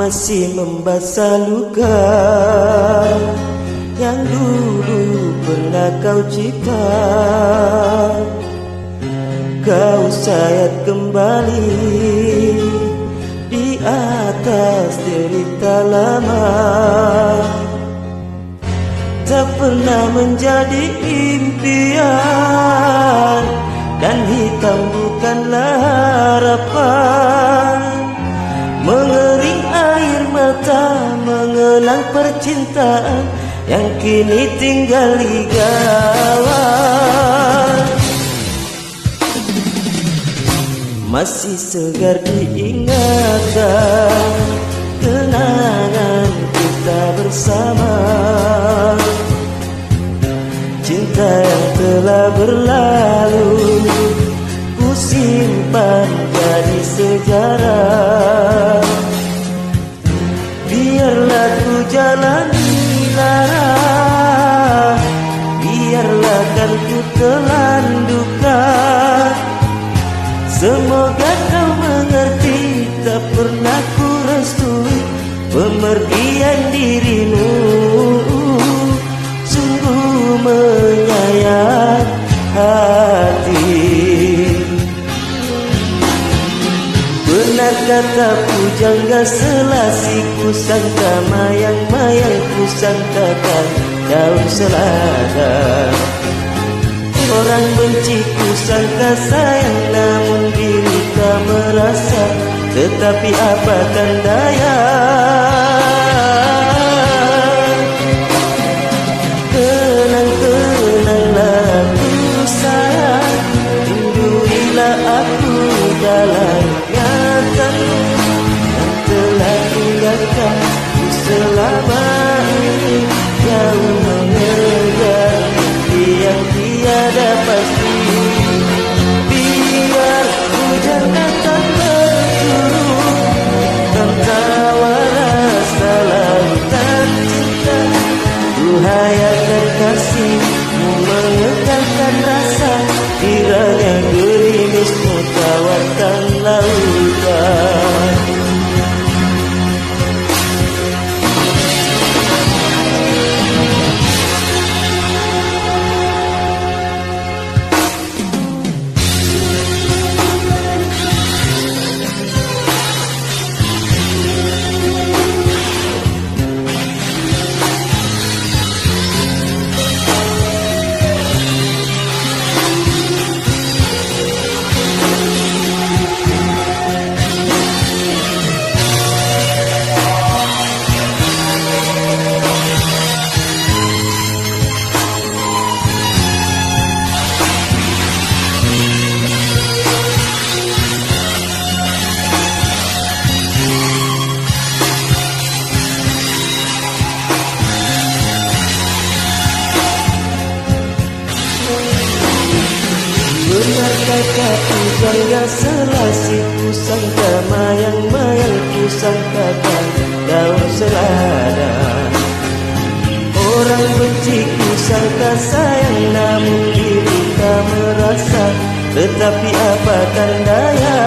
masih membasah luka yang dulu pernah kau cipta. Kau sayat kembali di atas derita lama. Tak pernah menjadi impian dan hitam bukanlah harapan. Mengering air mata mengenang percintaan yang kini tinggal di gawang. Masih segar diingatan kenangan kita bersama. Cinta yang telah berlalu ku simpan jadi sejarah. Biarlah ku jalani lara, biarlah kan ku telan duka. Semoga kau mengerti, tak pernah ku restui pemergian dirimu. Sungguh menyayat hati. Benar kata pujangga selasi, ku sangka mayang-mayang, ku sangkakan daun selada. Orang benci ku sangka sayang, namun diri tak merasa. Tetapi apakan daya, kenang-kenanglah ku sayang. Rinduilah aku dalam ingatan yang telah tinggalkan ku selama ini. Jauh mengejar yang tiada pasti. Biar hujan datang berturut, tertawa rasa lautan cinta. Duhai kekasihmu mengekalkan rasa, kiranya gerimismu tawarkan lautan. Benar kata pujangga selasi, ku sangka mayang-mayang, ku sangkakan daun selada. Orang benci ku sangka sayang, namun diri tak merasa. Tetapi apakan daya,